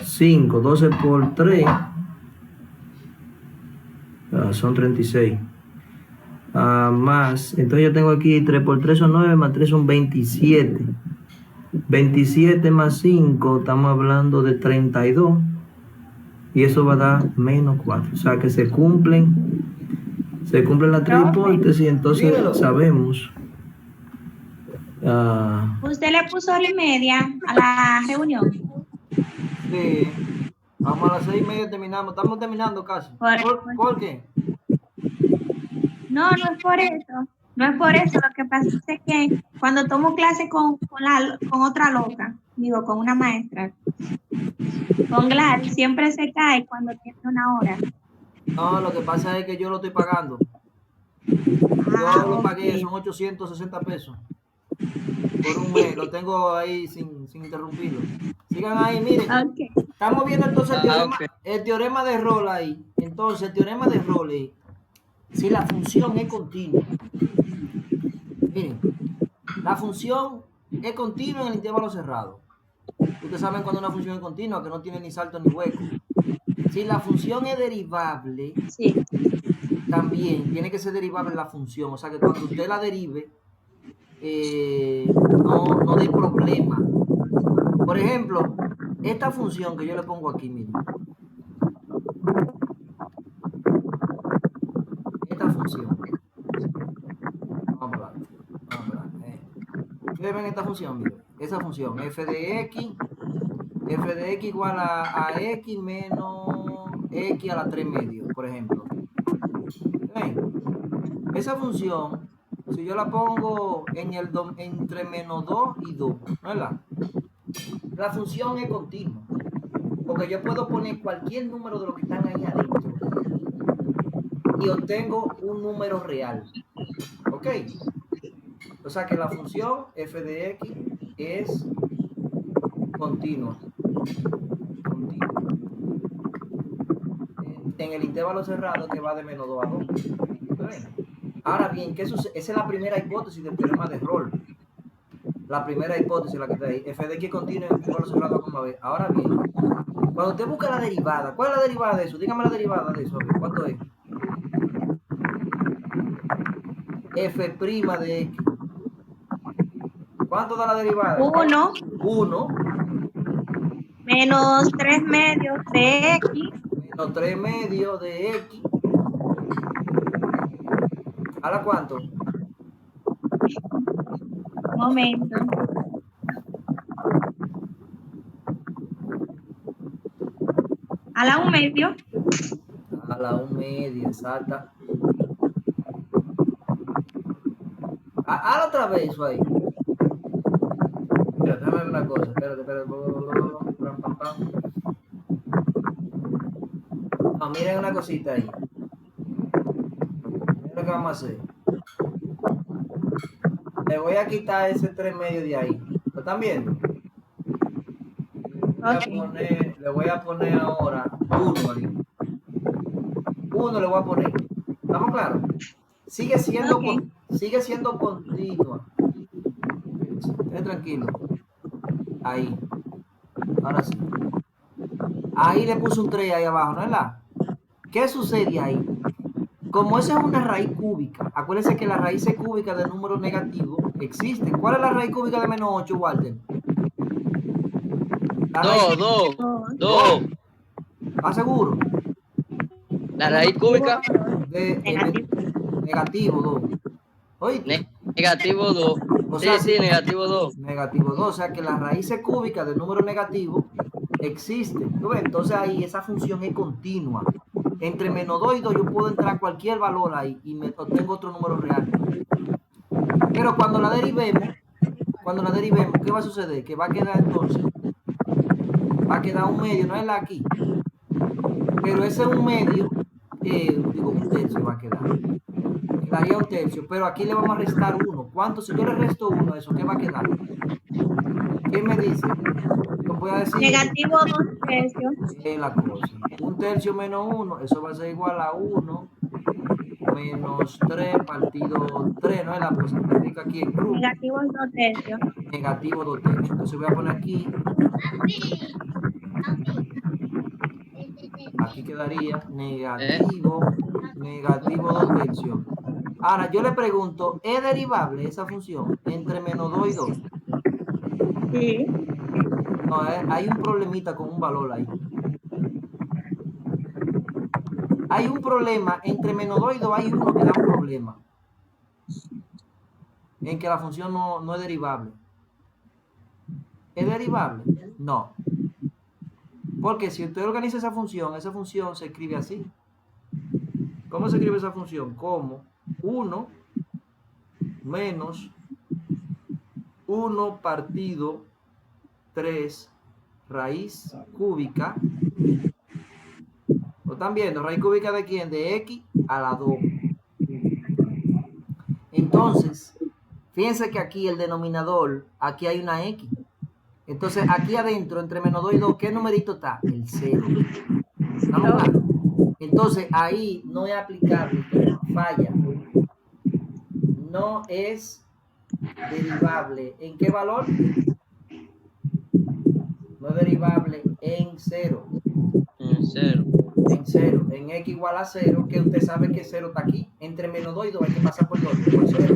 5, 12 por 3 son 36. Más, entonces yo tengo aquí 3 por 3 son 9, más 3 son 27. 27 más 5, estamos hablando de 32. Y eso va a dar menos 4. O sea que se cumplen las tres hipótesis. Entonces sabemos. ¿Usted le puso hora y media a la reunión? Sí. Vamos a las 6:30 terminamos. Estamos terminando casi. ¿Por qué? No es por eso. No es por eso. Lo que pasa es que cuando tomo clase con otra loca, digo, con una maestra, con Gladys, siempre se cae cuando tiene una hora. No, lo que pasa es que yo lo estoy pagando. Yo lo pagué, son 860 pesos. Por un mes, lo tengo ahí sin interrumpirlo. Sigan ahí, miren. Okay. Estamos viendo entonces el teorema de Rolle ahí. Entonces, el teorema de Rolle, si la función es continua. Miren, la función es continua en el intervalo cerrado. Ustedes saben cuando una función es continua, que no tiene ni salto ni hueco. Si la función es derivable, Sí. también tiene que ser derivable la función. O sea que cuando usted la derive, no dé problema. Por ejemplo, esta función que yo le pongo aquí, miren. Esta función. Vamos a ver. Ustedes ven esta función, miren. Esa función, f de x igual a x menos x a la 3 medios, por ejemplo. ¿Ven? Esa función, si yo la pongo entre menos 2 y 2, ¿verdad? La función es continua. Porque yo puedo poner cualquier número de los que están ahí adentro y obtengo un número real. ¿Ok? O sea que la función f de x es continua. En el intervalo cerrado que va de menos 2 a 2. Ahora bien, ¿qué sucede? Esa es la primera hipótesis del teorema de Rolle. La primera hipótesis, la que está ahí. F de x continua en el intervalo cerrado, como a ver. Ahora bien, cuando usted busca la derivada, ¿cuál es la derivada de eso? Dígame la derivada de eso. ¿Cuánto es? F' de x. ¿Cuánto da la derivada? 1 1 menos 3 medios de x. menos 3 medios de x. ¿A la cuánto? Momento. A la 1 medio. A la 1 media, exacta. Hazlo otra vez eso ahí. Espérate, déjame ver una cosa. Espérate. No, miren una cosita ahí. Miren lo que vamos a hacer. Le voy a quitar ese 3 medio de ahí. ¿Lo están viendo? Le voy a poner ahora 1 ahí. 1 le voy a poner. ¿Estamos claros? Sigue siendo continua. Estén tranquilo. Ahí. Ahora sí. Ahí le puse un 3 ahí abajo, ¿no es la? ¿Qué sucede ahí? Como esa es una raíz cúbica, acuérdense que las raíces cúbicas de números negativos existen. ¿Cuál es la raíz cúbica de menos 8, Walter? 2. ¿Estás seguro? La raíz cúbica De negativo 2. ¿Oíste? Negativo 2. O sea, Sí, negativo 2. Negativo 2. O sea que las raíces cúbicas de números negativos existen. ¿Tú ves? Entonces ahí esa función es continua. Entre menos 2 y 2 yo puedo entrar a cualquier valor ahí y me obtengo otro número real. Pero cuando la derivemos, ¿qué va a suceder? Que va a quedar entonces, va a quedar un medio, no es la aquí. Pero ese un medio, un tercio va a quedar. Quedaría un tercio, pero aquí le vamos a restar 1. ¿Cuánto? Si yo le resto 1 a eso, ¿qué va a quedar? ¿Qué me dice? Yo voy a decir... Negativo 2 tercios. Es la cosa. Un tercio menos 1, eso va a ser igual a 1 menos 3 partido 3, ¿no es la cosa? Significa aquí en cruz. Negativo 2 tercios. Negativo 2 tercios. Entonces voy a poner aquí. Aquí quedaría negativo 2 tercios. Ahora, yo le pregunto, ¿es derivable esa función entre menos 2 y 2? Sí. No, hay un problemita con un valor ahí. Hay un problema, entre menos 2 y 2 hay uno que da un problema. En que la función no es derivable. ¿Es derivable? No. Porque si usted organiza esa función se escribe así. ¿Cómo se escribe esa función? Como 1 menos 1 partido 3 raíz cúbica. ¿Lo están viendo? ¿Raíz cúbica de quién? De x a la 2. Entonces, fíjense que aquí el denominador, aquí hay una x. Entonces, aquí adentro, entre menos 2 y 2, ¿qué numerito está? El 0. ¿Estamos claros? Entonces, ahí no es aplicable, falla. No es derivable. ¿En qué valor? no es derivable en 0. En 0. En 0, en x igual a 0, que usted sabe que 0 está aquí. Entre menos 2 y 2 hay que pasar por 2, por 0.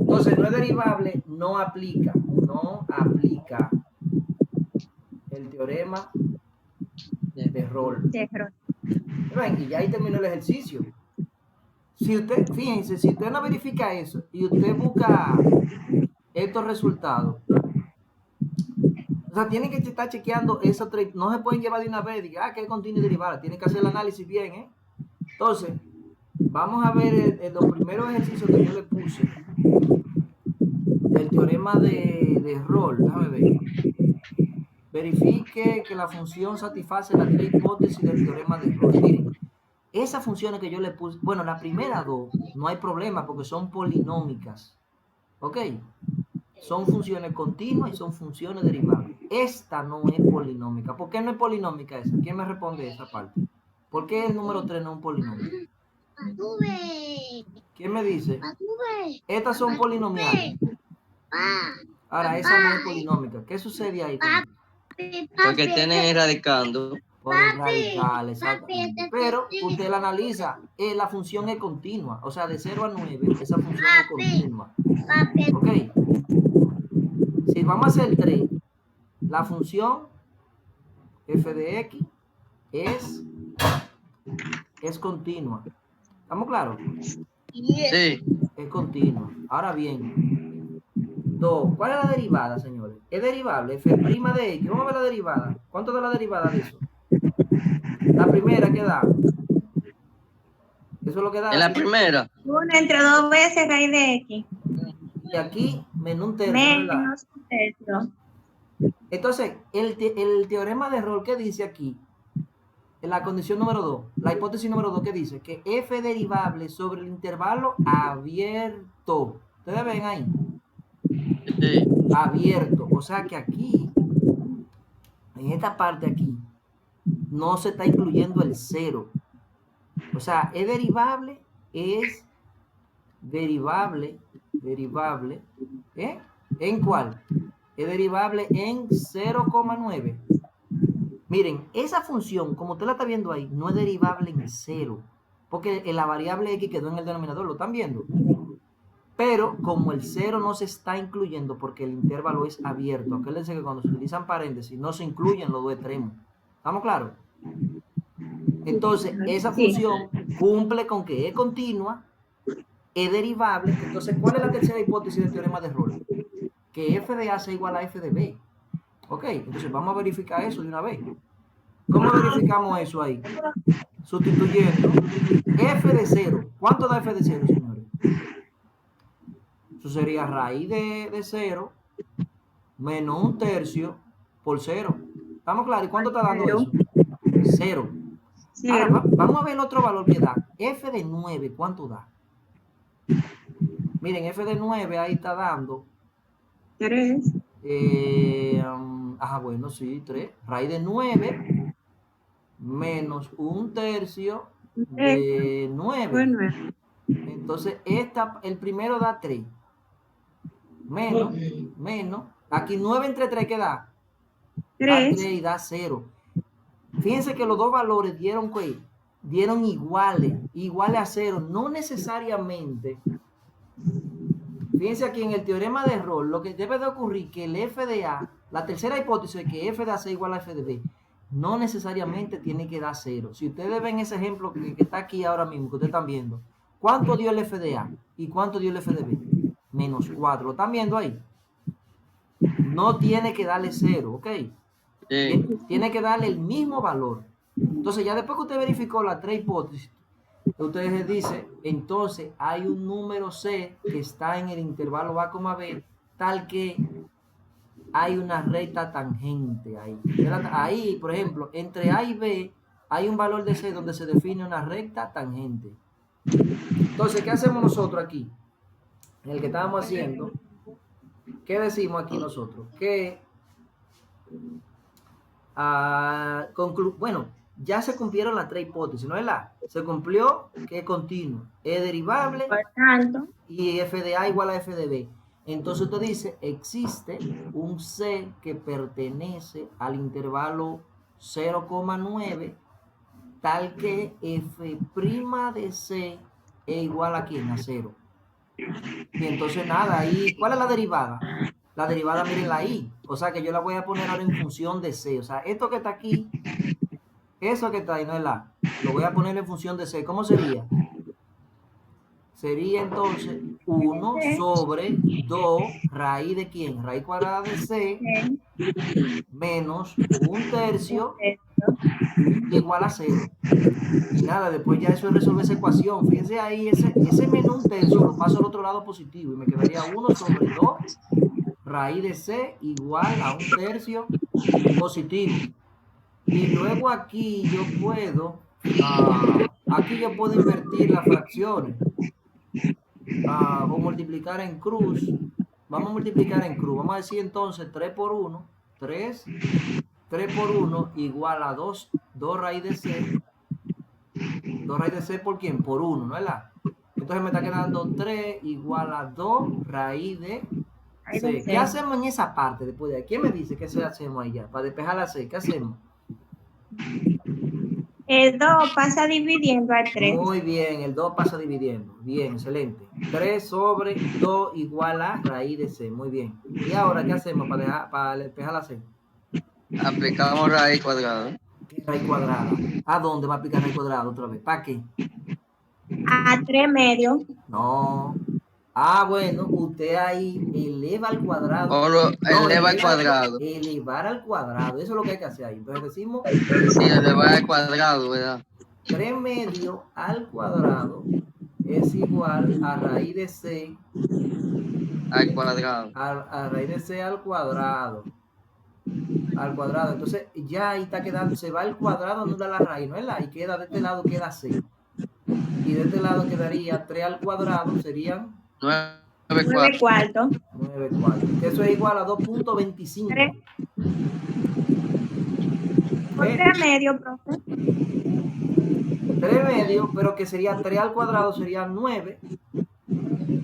Entonces, no es derivable, no aplica el teorema de Rolle. Ven, y ya ahí terminó el ejercicio. Si usted, fíjense, si usted no verifica eso y usted busca estos resultados, o sea, tienen que estar chequeando eso, no se pueden llevar de una vez, diga, que es continua y derivada, tienen que hacer el análisis bien, ¿eh? Entonces, vamos a ver los primeros ejercicios que yo le puse del teorema de Rolle. Déjame ver. Verifique que la función satisface las tres hipótesis del teorema de Rolle. Miren, esas funciones que yo le puse, bueno, la primera dos no hay problema porque son polinómicas, ¿ok? Son funciones continuas y son funciones derivables. Esta no es polinómica. ¿Por qué no es polinómica esa? ¿Quién me responde esa parte? ¿Por qué el número 3 no es un polinomio? ¿Quién me dice? Estas son polinomiales. Ahora, esa no es polinómica. ¿Qué sucede ahí? Porque tienen radicando. Por el radical, exactamente. Pero usted la analiza, la función es continua. O sea, de 0 a 9, esa función es continua. ¿Ok? Si vamos a hacer 3, la función f de x es continua. ¿Estamos claros? Sí. Es continua. Ahora bien, 2. ¿Cuál es la derivada, señores? Es derivable, f' de x. Vamos a ver la derivada. ¿Cuánto da la derivada de eso? La primera que da. Eso es lo que da. En la primera. 1 entre 2 veces raíz de x. Y aquí, menos un tercio. Menos un tercio. Entonces, el teorema de Rolle, ¿qué dice aquí? En la condición número 2, la hipótesis número 2, ¿qué dice? Que f derivable sobre el intervalo abierto. ¿Ustedes ven ahí? Sí. Abierto. O sea que aquí, en esta parte aquí, no se está incluyendo el 0. O sea, es derivable, ¿eh? ¿En cuál? Es derivable en 0,9. Miren, esa función, como usted la está viendo ahí, no es derivable en 0, porque la variable x quedó en el denominador, ¿lo están viendo? Pero como el 0 no se está incluyendo porque el intervalo es abierto, acuérdense que cuando se utilizan paréntesis no se incluyen los dos extremos. ¿Estamos claros? Entonces, esa función cumple con que es continua, es derivable. Entonces, ¿cuál es la tercera hipótesis del teorema de Rolle? Que f de a sea igual a f de b. Ok, entonces vamos a verificar eso de una vez. ¿Cómo verificamos eso ahí? Sustituyendo f de 0. ¿Cuánto da f de 0, señores? Eso sería raíz de 0 menos un tercio por 0. ¿Estamos claros? ¿Y cuánto está dando eso? 0. Ahora, vamos a ver el otro valor que da. F de 9, ¿cuánto da? Miren, f de 9 ahí está dando 3. Bueno, sí, 3. Raíz de 9 menos un tercio de 9. Entonces, el primero da 3. Menos. Aquí 9 entre 3, ¿qué da? 3. Da 3 y da 0. Fíjense que los dos valores dieron iguales a 0. No necesariamente. Fíjense aquí en el teorema de Rolle, lo que debe de ocurrir que el f de a, la tercera hipótesis de que f de a sea igual a f de b, no necesariamente tiene que dar 0. Si ustedes ven ese ejemplo que está aquí ahora mismo, que ustedes están viendo, ¿cuánto dio el f de a y cuánto dio el f de b? Menos 4. ¿Lo están viendo ahí? No tiene que darle 0, ¿ok? Sí. Tiene que darle el mismo valor. Entonces, ya después que usted verificó las tres hipótesis, ustedes dicen, entonces hay un número C que está en el intervalo A, B, tal que hay una recta tangente ahí. Ahí, por ejemplo, entre A y B hay un valor de C donde se define una recta tangente. Entonces, ¿qué hacemos nosotros aquí? En el que estábamos haciendo, ¿qué decimos aquí nosotros? Que, bueno, ya se cumplieron las tres hipótesis, ¿no es la? Se cumplió que es continuo, es derivable Por tanto, y f de a igual a f de b. Entonces usted dice, existe un C que pertenece al intervalo 0,9 tal que f' de C es igual a ¿quién? A 0. Y entonces nada, ahí, ¿cuál es la derivada? La derivada, miren la I. O sea que yo la voy a poner ahora en función de C. O sea, esto que está aquí, eso que está ahí no es la. Lo voy a poner en función de C. ¿Cómo sería? Sería entonces 1 sobre 2 raíz de ¿quién? Raíz cuadrada de C menos 1/3 igual a 0. Y nada, después ya eso es resolver esa ecuación. Fíjense ahí, ese menos 1/3 lo paso al otro lado positivo y me quedaría 1 sobre 2 raíz de C igual a 1/3 positivo. Y luego aquí yo puedo, invertir las fracciones. O multiplicar en cruz. Vamos a multiplicar en cruz. Vamos a decir entonces 3 por 1. 3 por 1 igual a 2 raíz de C. 2 raíz de C por quién? Por 1, ¿no es la? Entonces me está quedando 3 igual a 2 raíz de C. ¿Qué hacemos en esa parte después de ahí? ¿Quién me dice qué se hacemos ahí ya? Para despejar la C, ¿qué hacemos? El 2 pasa dividiendo al 3. Muy bien, el 2 pasa dividiendo. Bien, excelente. 3 sobre 2 igual a raíz de C. Muy bien. ¿Y ahora qué hacemos para despejar la C? Aplicamos raíz cuadrada. Raíz cuadrada. ¿A dónde va a aplicar raíz cuadrada otra vez? ¿Para qué? A 3 medios. No. Bueno, usted ahí eleva al cuadrado. Eleva al cuadrado. Elevar al cuadrado. Eso es lo que hay que hacer ahí. Entonces decimos. Sí, elevar al cuadrado, ¿verdad? 3 medios al cuadrado es igual a raíz de C al cuadrado. A raíz de C al cuadrado. Al cuadrado. Entonces ya ahí está quedando. Se va el cuadrado, no da la raíz, ¿no es la? Y queda de este lado, queda C. Y de este lado quedaría 3 al cuadrado, serían 9 cuartos. 9 cuartos. Eso es igual a 2.25. 3 medios, profe. 3 medios, pero que sería 3 al cuadrado, sería 9.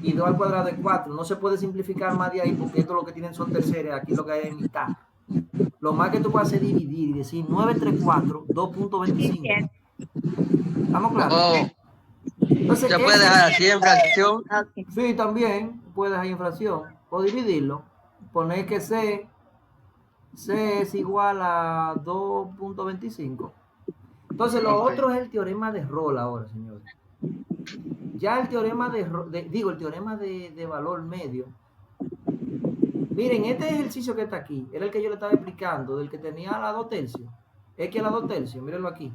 Y 2 al cuadrado es 4. No se puede simplificar más de ahí porque esto lo que tienen son terceras. Aquí lo que hay es mitad. Lo más que tú puedes hacer es dividir y decir 9 entre 4, 2.25. ¿Estamos claros? Entonces, ¿se puede dejar así en fracción? Sí, también puedes dejar en fracción. O dividirlo. Poner que C es igual a 2.25. Entonces, lo otro es el teorema de Rolle ahora, señores. Ya el teorema el teorema de valor medio. Miren, este ejercicio que está aquí, era el que yo le estaba explicando, del que tenía a la 2/3. X a la 2/3, mírenlo aquí.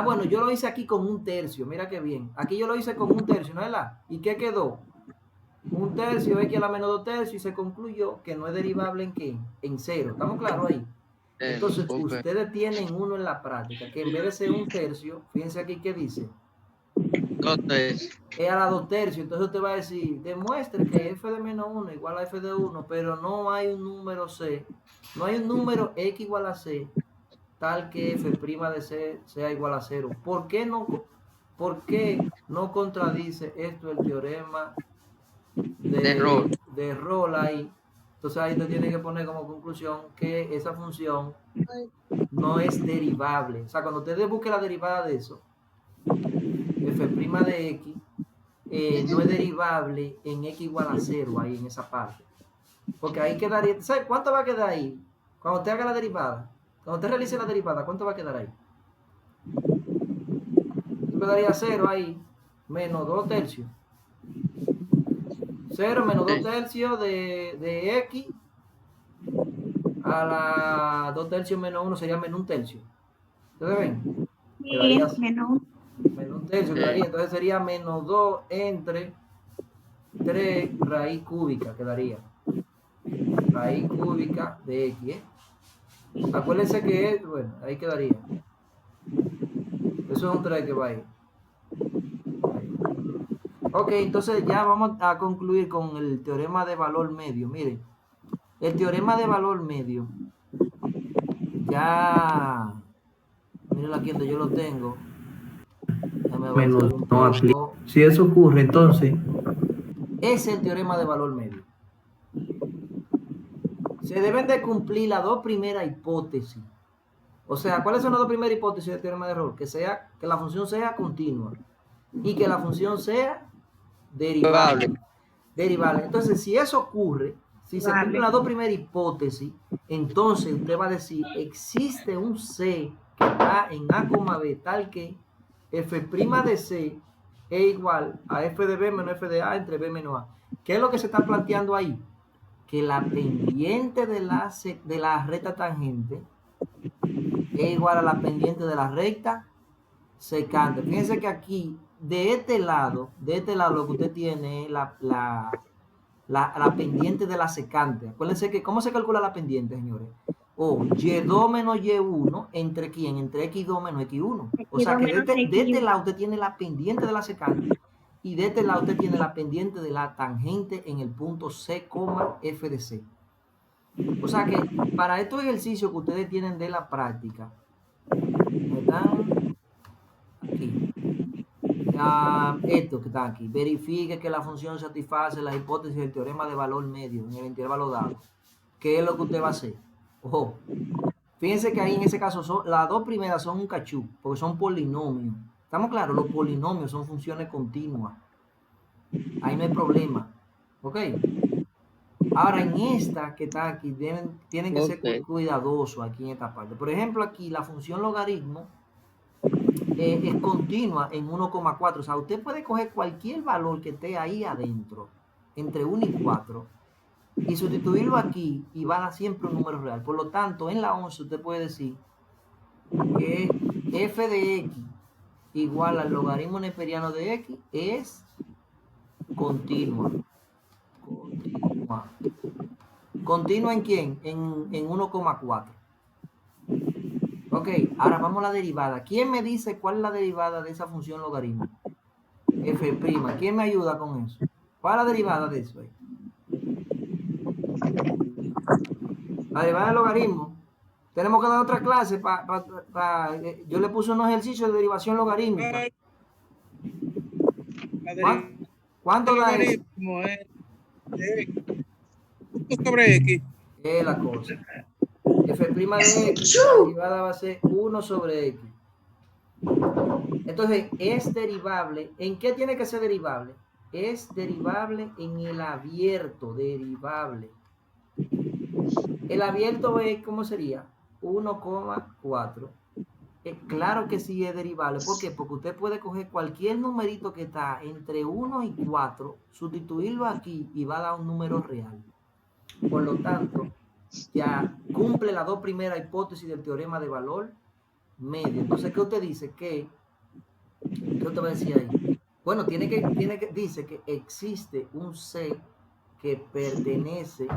Bueno, yo lo hice aquí con 1/3, mira qué bien. Aquí yo lo hice con 1/3, ¿no es la? ¿Y qué quedó? 1/3, X a la menos 2/3, y se concluyó que no es derivable en ¿qué? En 0. ¿Estamos claros ahí? Entonces, ustedes tienen uno en la práctica, que en vez de ser 1/3, fíjense aquí qué dice. 2/3. Es a la 2/3. Entonces usted va a decir, demuestre que f de menos 1 igual a f de 1, pero no hay un número C, no hay un número x igual a C, tal que f' de C sea igual a 0. ¿Por qué no contradice esto el teorema de Rolle ahí? Entonces ahí te tiene que poner como conclusión que esa función no es derivable. O sea, cuando ustedes busquen la derivada de eso, f' de x no es derivable en x igual a 0 ahí en esa parte. Porque ahí quedaría, ¿sabes cuánto va a quedar ahí? Cuando usted haga la derivada, cuando usted realice la derivada, ¿cuánto va a quedar ahí? Quedaría 0 ahí, menos 2/3. 0 menos 2/3 de x a la 2/3 menos 1 sería menos 1/3. ¿Ustedes ven? Quedaría menos 1/3 quedaría. Entonces sería menos 2 entre 3 raíz cúbica quedaría. Raíz cúbica de x, Acuérdense que es, bueno, ahí quedaría. Eso es un 3 que va ahí. Ok, entonces ya vamos a concluir con el teorema de valor medio. Miren, el teorema de valor medio, ya, miren aquí donde yo lo tengo. Si eso ocurre, entonces, Es el teorema de valor medio. Se deben de cumplir las dos primeras hipótesis. O sea, ¿cuáles son las dos primeras hipótesis del teorema de error? Que la función sea continua y que la función sea derivable. Entonces, si eso ocurre, si se cumplen las dos primeras hipótesis, entonces usted va a decir, existe un C que está en A, B, tal que f' de C es igual a f de B menos f de A entre B menos A. ¿Qué es lo que se está planteando ahí? Que la pendiente de la recta tangente es igual a la pendiente de la recta secante. Fíjense que aquí, de este lado lo que usted tiene es la pendiente de la secante. Acuérdense que, ¿cómo se calcula la pendiente, señores? Y2 menos Y1 entre quién? Entre X2 menos X1. O sea que de este lado usted tiene la pendiente de la secante y de este lado usted tiene la pendiente de la tangente en el punto C, F de C. O sea que para estos ejercicios que ustedes tienen de la práctica, están aquí. Esto que está aquí, verifique que la función satisface la hipótesis del teorema de valor medio en el intervalo dado. ¿Qué es lo que usted va a hacer? Ojo, fíjense que ahí en ese caso las dos primeras son un cachú, porque son polinomios. ¿Estamos claros? Los polinomios son funciones continuas. Ahí no hay problema. ¿Ok? Ahora en esta que está aquí, tienen que ser cuidadosos aquí en esta parte. Por ejemplo, aquí la función logaritmo es continua en 1,4. O sea, usted puede coger cualquier valor que esté ahí adentro, entre 1 y 4, y sustituirlo aquí y va a dar siempre un número real. Por lo tanto, en la 11 usted puede decir que f de x igual al logaritmo neperiano de x es continua. ¿Continua en quién? En 1,4. Ok, ahora vamos a la derivada. ¿Quién me dice cuál es la derivada de esa función logaritmo? F'. ¿Quién me ayuda con eso? ¿Cuál es la derivada de eso? La derivada del logaritmo. Tenemos que dar otra clase yo le puse unos ejercicios de derivación logarítmica. ¿Cuánto da eso? Sobre X. Es la cosa. F' de X, la derivada va a ser 1 sobre X. Entonces, es derivable. ¿En qué tiene que ser derivable? Es derivable en el abierto, derivable. El abierto es, ¿cómo sería? 1,4. Claro que sí es derivable. ¿Por qué? Porque usted puede coger cualquier numerito que está entre 1 y 4, sustituirlo aquí y va a dar un número real. Por lo tanto, ya cumple las dos primeras hipótesis del teorema de valor medio. Entonces, ¿qué usted dice? ¿Qué usted va a decir ahí? Bueno, dice que existe un C que pertenece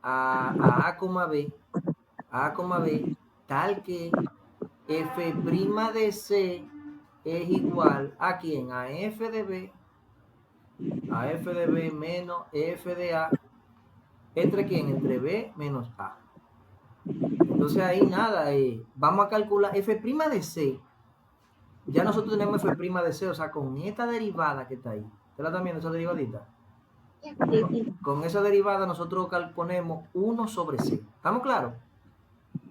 a A, B, tal que f' de C es igual a quién? A f de B menos f de A. ¿Entre quién? Entre B menos A. Entonces ahí nada, vamos a calcular f' de C. Ya nosotros tenemos f' de C, o sea, con esta derivada que está ahí. ¿Usted la está viendo, esa derivadita? Con esa derivada nosotros ponemos 1 sobre C. ¿Estamos claros?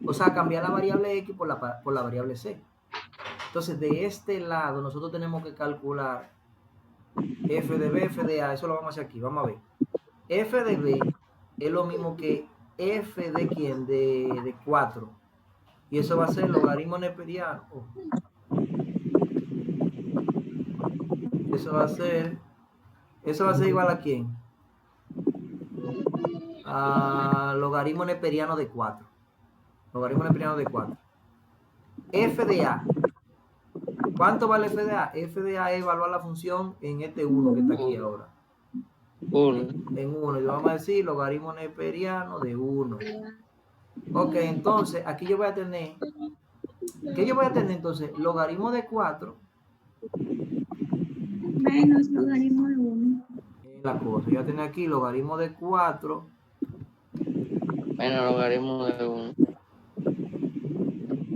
O sea, cambiar la variable X por la variable C. Entonces, de este lado nosotros tenemos que calcular f de B, f de A. Eso lo vamos a hacer aquí, vamos a ver. F de B es lo mismo que f de ¿quién? De 4. Y eso va a ser logaritmo neperiano. Eso va a ser igual a ¿quién? A logaritmo neperiano de 4. Logaritmo neperiano de 4. F de A. ¿Cuánto vale f de A? F de A es evaluar la función en este 1 que está aquí ahora. 1. En 1. Y vamos a decir logaritmo neperiano de 1. Ok, entonces aquí yo voy a tener... ¿Qué yo voy a tener entonces? Logaritmo de 4. Menos logaritmo de 1. La cosa. Yo voy a tener aquí logaritmo de 4. Menos logaritmo de 1.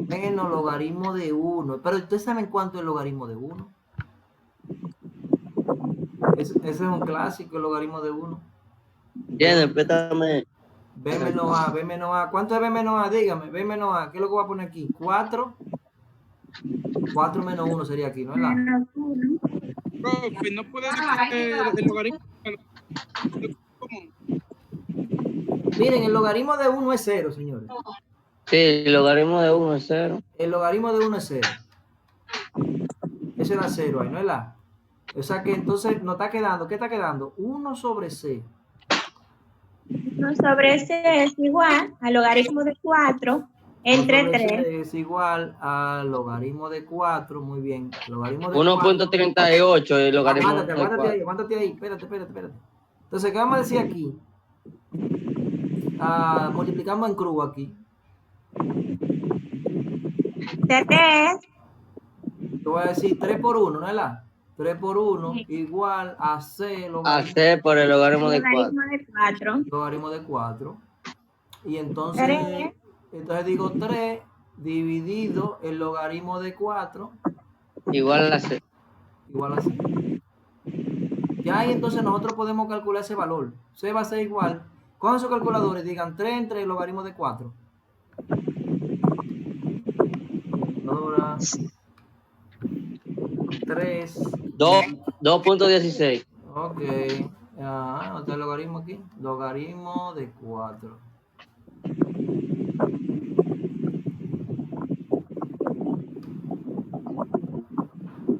Menos logaritmo de 1. Pero ustedes saben cuánto es el logaritmo de 1. Ese es un clásico, el logaritmo de 1. Tiene, préstame. B menos A, B menos A. ¿Cuánto es B menos A? Dígame, B menos A. ¿Qué es lo que voy a poner aquí? 4. 4 menos 1 sería aquí, ¿no es la? Menos uno. Profe, no puede decir el logaritmo. ¿Cómo? Miren, el logaritmo de 1 es 0, señores. Sí, el logaritmo de 1 es 0. El logaritmo de 1 es 0. Ese da 0 ahí, ¿no es la? O sea que entonces nos está quedando, ¿qué está quedando? 1 sobre C. 1 sobre C es igual al logaritmo de 4 entre 1 sobre 3. C es igual al logaritmo de 4, muy bien. Logaritmo de 1.38 el logaritmo de 4. aguántate ahí, espérate. Entonces, ¿qué vamos a decir aquí? Multiplicamos en cruz aquí. 3 Te voy a decir 3 por 1, ¿no es la? 3 por 1 Sí. igual a C A C por el logaritmo de 4. logaritmo de 4. logaritmo de 4. Y entonces, 3 digo 3 dividido el logaritmo de 4 Igual a C. igual a C. Ya ahí entonces nosotros podemos calcular ese valor. C va a ser igual. Cojan sus calculadores, digan 3 entre el logaritmo de 4. Ahora 3. 2.16. Ok. ¿Dónde está el logaritmo aquí? Logaritmo de 4.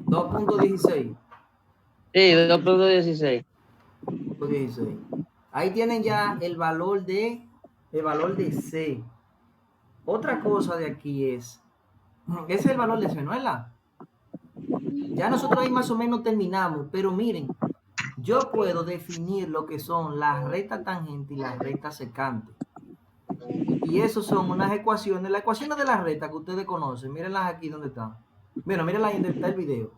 $2.16. Sí, 2.16. 16. Ahí tienen ya el valor de C. Otra cosa de aquí es, ese es el valor de C, ¿no es la? Ya nosotros ahí más o menos terminamos, pero miren, yo puedo definir lo que son las rectas tangentes y las rectas secantes. Y eso son unas ecuaciones, las ecuaciones de las rectas que ustedes conocen, mírenlas aquí donde están. Bueno, mírenlas ahí donde está el video.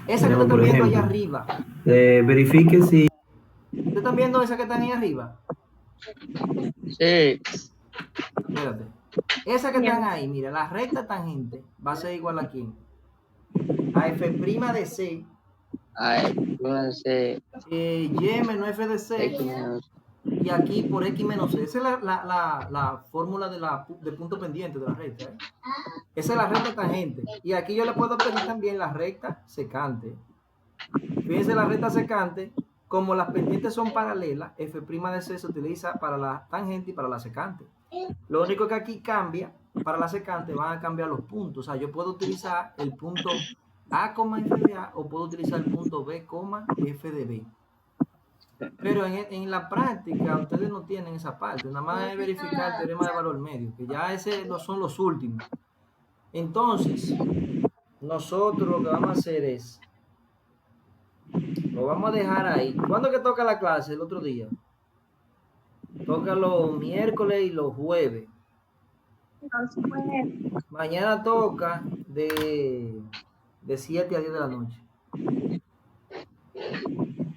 Esa que ustedes están viendo allá arriba. Verifique si... ¿Ustedes están viendo esa que está ahí arriba? Sí. Espérate. Esa que están ahí, mira, la recta tangente va a ser igual a quién? A f' de C, Ay, no sé. y menos f de C, y aquí por x menos C. Esa es la fórmula de punto pendiente de la recta. Esa es la recta tangente. Y aquí yo le puedo pedir también la recta secante. Fíjense, la recta secante, como las pendientes son paralelas, f' de C se utiliza para la tangente y para la secante. Lo único que aquí cambia, para la secante van a cambiar los puntos. O sea, yo puedo utilizar el punto A, f de A, o puedo utilizar el punto B, f de B. Pero en la práctica ustedes no tienen esa parte, nada más es verificar el teorema de valor medio, que ya ese no son los últimos. Entonces, nosotros lo que vamos a hacer es, lo vamos a dejar ahí. ¿Cuándo que toca la clase? El otro día. Toca los miércoles y los jueves. Mañana toca de 7 a 10 de la noche.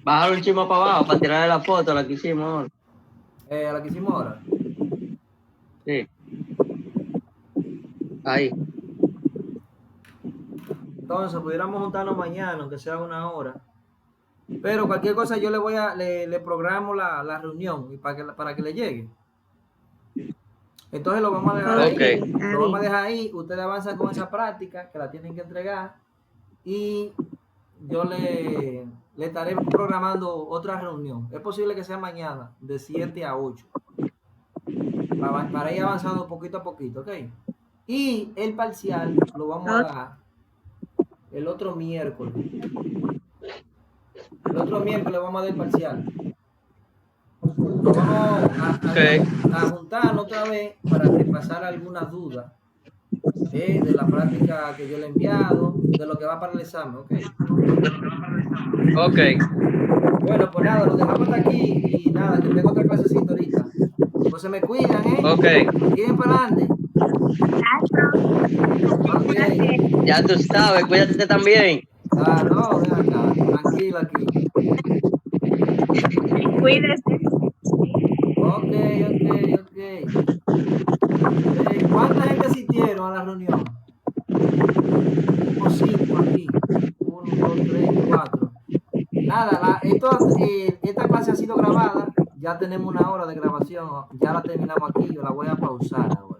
Bajar un chismo para abajo para tirarle la foto a la que hicimos ahora. ¿A la que hicimos ahora? Sí. Ahí. Entonces, pudiéramos juntarnos mañana, aunque sea 1 hora. Pero cualquier cosa yo le programo la reunión y para que le llegue. Entonces lo vamos a dejar ahí. Lo vamos a dejar ahí. Ustedes avanzan con esa práctica que la tienen que entregar. Y yo le estaré programando otra reunión. Es posible que sea mañana, de 7 a 8. Para ir avanzando poquito a poquito, ¿ok? Y el parcial lo vamos a dar el otro miércoles. El otro miércoles vamos a dar el parcial. Lo vamos a juntarnos otra vez para repasar algunas dudas de la práctica que yo le he enviado, de lo que va para el examen, ¿ok? Ok. Bueno, pues nada, lo dejamos hasta aquí y nada, que tengo otra clasecita ahorita. Pues se me cuidan, ¿eh? Ok. Siguen para adelante. Okay. Ya tú sabes, cuídate también. No, ven acá, tranquila aquí. Cuídese. Ok. ¿Cuánta gente asistieron a la reunión? Como 5 aquí. 1, 2, 3, 4. nada, esta clase ha sido grabada. Ya tenemos 1 hora de grabación. Ya la terminamos aquí. Yo la voy a pausar ahora.